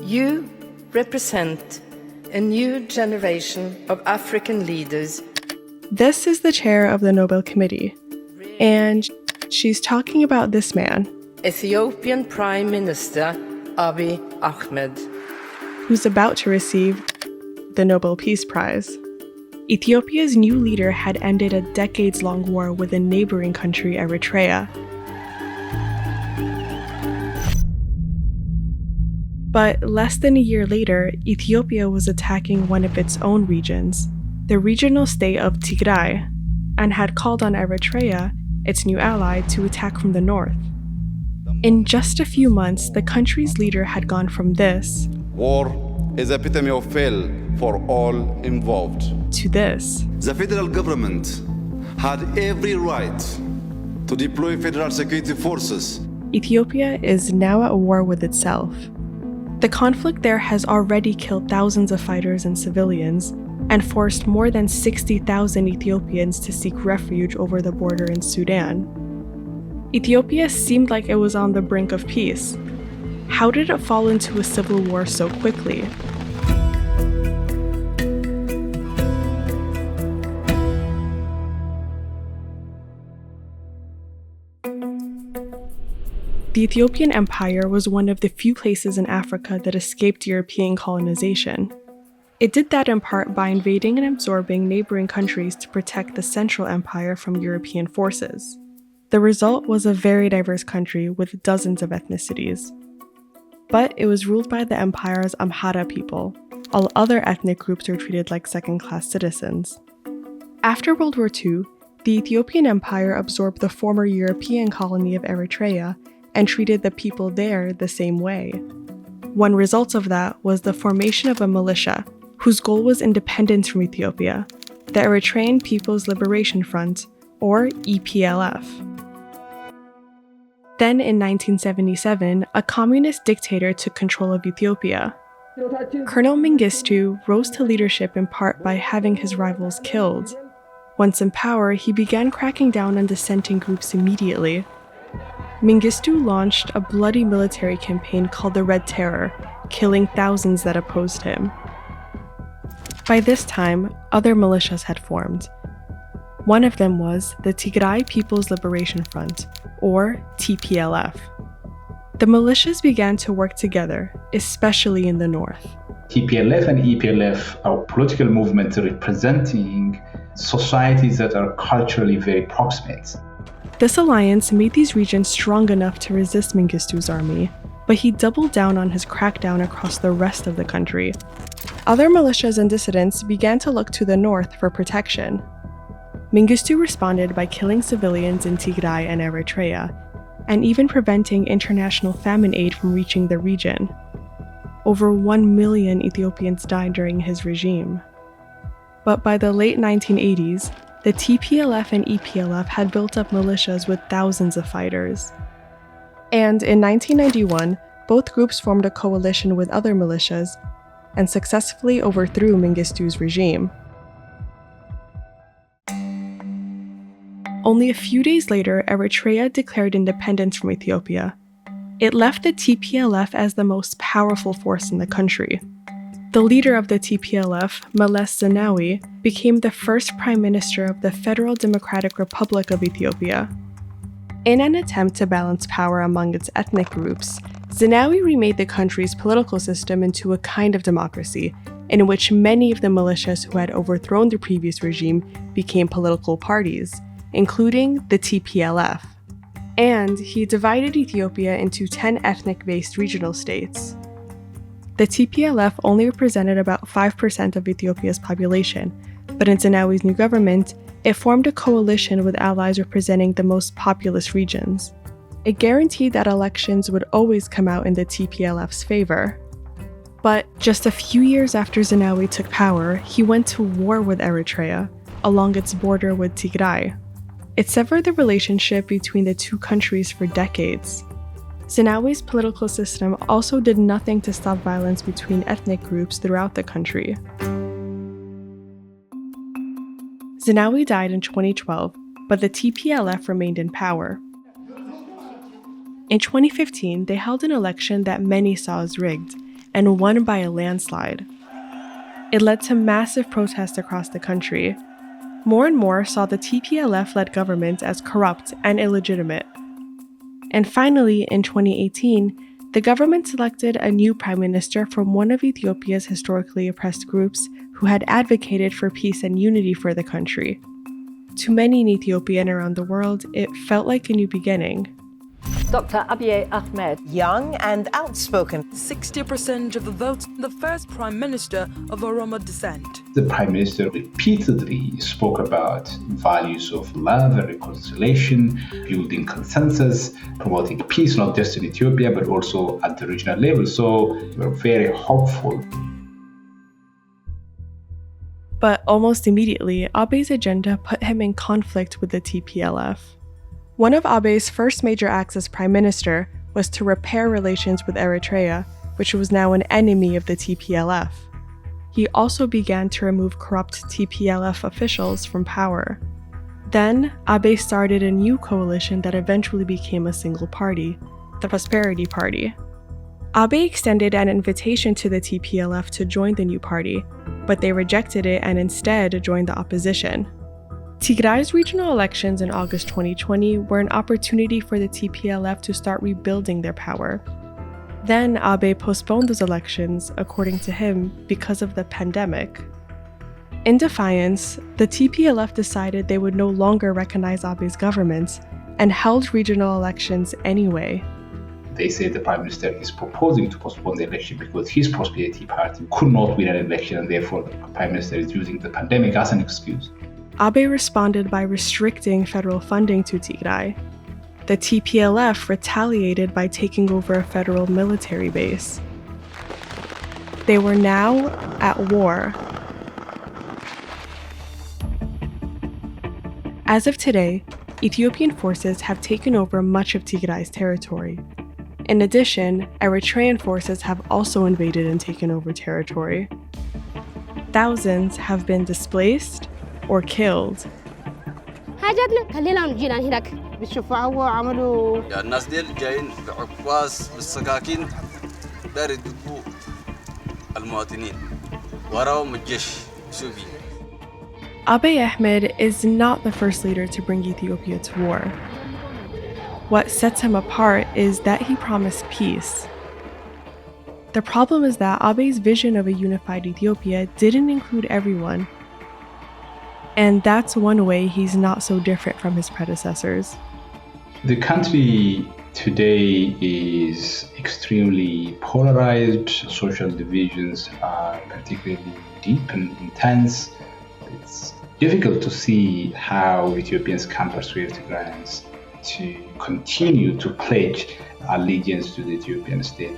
You represent a new generation of African leaders. This is the chair of the Nobel Committee, and she's talking about this man, Ethiopian Prime Minister Abiy Ahmed, who's about to receive the Nobel Peace Prize. Ethiopia's new leader had ended a decades-long war with a neighboring country, Eritrea. But less than a year later, Ethiopia was attacking one of its own regions, the regional state of Tigray, and had called on Eritrea, its new ally, to attack from the north. In just a few months, the country's leader had gone from this war is the epitome of fail for all involved to this. The federal government had every right to deploy federal security forces. Ethiopia is now at war with itself. The conflict there has already killed thousands of fighters and civilians, and forced more than 60,000 Ethiopians to seek refuge over the border in Sudan. Ethiopia seemed like it was on the brink of peace. How did it fall into a civil war so quickly? The Ethiopian Empire was one of the few places in Africa that escaped European colonization. It did that in part by invading and absorbing neighboring countries to protect the Central Empire from European forces. The result was a very diverse country with dozens of ethnicities. But it was ruled by the empire's Amhara people. All other ethnic groups were treated like second-class citizens. After World War II, the Ethiopian Empire absorbed the former European colony of Eritrea and treated the people there the same way. One result of that was the formation of a militia, whose goal was independence from Ethiopia, the Eritrean People's Liberation Front, or EPLF. Then in 1977, a communist dictator took control of Ethiopia. Colonel Mengistu rose to leadership in part by having his rivals killed. Once in power, he began cracking down on dissenting groups immediately. Mengistu launched a bloody military campaign called the Red Terror, killing thousands that opposed him. By this time, other militias had formed. One of them was the Tigray People's Liberation Front, or TPLF. The militias began to work together, especially in the north. TPLF and EPLF are political movements representing societies that are culturally very proximate. This alliance made these regions strong enough to resist Mengistu's army, but he doubled down on his crackdown across the rest of the country. Other militias and dissidents began to look to the north for protection. Mengistu responded by killing civilians in Tigray and Eritrea, and even preventing international famine aid from reaching the region. Over 1 million Ethiopians died during his regime. But by the late 1980s, the TPLF and EPLF had built up militias with thousands of fighters. And in 1991, both groups formed a coalition with other militias and successfully overthrew Mengistu's regime. Only a few days later, Eritrea declared independence from Ethiopia. It left the TPLF as the most powerful force in the country. The leader of the TPLF, Meles Zenawi, became the first prime minister of the Federal Democratic Republic of Ethiopia. In an attempt to balance power among its ethnic groups, Zenawi remade the country's political system into a kind of democracy, in which many of the militias who had overthrown the previous regime became political parties, including the TPLF. And he divided Ethiopia into 10 ethnic-based regional states. The TPLF only represented about 5% of Ethiopia's population, but in Zenawi's new government, it formed a coalition with allies representing the most populous regions. It guaranteed that elections would always come out in the TPLF's favor. But just a few years after Zenawi took power, he went to war with Eritrea, along its border with Tigray. It severed the relationship between the two countries for decades. Zenawi's political system also did nothing to stop violence between ethnic groups throughout the country. Zenawi died in 2012, but the TPLF remained in power. In 2015, they held an election that many saw as rigged, and won by a landslide. It led to massive protests across the country. More and more saw the TPLF-led government as corrupt and illegitimate. And finally, in 2018, the government selected a new prime minister from one of Ethiopia's historically oppressed groups who had advocated for peace and unity for the country. To many in Ethiopia and around the world, it felt like a new beginning. Dr. Abiy Ahmed. Young and outspoken. 60% of the votes, the first prime minister of Oromo descent. The prime minister repeatedly spoke about values of love and reconciliation, building consensus, promoting peace not just in Ethiopia but also at the regional level. So we're very hopeful. But almost immediately, Abiy's agenda put him in conflict with the TPLF. One of Abiy's first major acts as prime minister was to repair relations with Eritrea, which was now an enemy of the TPLF. He also began to remove corrupt TPLF officials from power. Then, Abiy started a new coalition that eventually became a single party, the Prosperity Party. Abiy extended an invitation to the TPLF to join the new party, but they rejected it and instead joined the opposition. Tigray's regional elections in August 2020 were an opportunity for the TPLF to start rebuilding their power. Then Abiy postponed those elections, according to him, because of the pandemic. In defiance, the TPLF decided they would no longer recognize Abiy's government and held regional elections anyway. They say the prime minister is proposing to postpone the election because his Prosperity Party could not win an election and therefore the prime minister is using the pandemic as an excuse. Abiy responded by restricting federal funding to Tigray. The TPLF retaliated by taking over a federal military base. They were now at war. As of today, Ethiopian forces have taken over much of Tigray's territory. In addition, Eritrean forces have also invaded and taken over territory. Thousands have been displaced or killed. Abiy Ahmed is not the first leader to bring Ethiopia to war. What sets him apart is that he promised peace. The problem is that Abiy's vision of a unified Ethiopia didn't include everyone. And that's one way he's not so different from his predecessors. The country today is extremely polarized. Social divisions are particularly deep and intense. It's difficult to see how Ethiopians can persuade Tigrayans to continue to pledge allegiance to the Ethiopian state.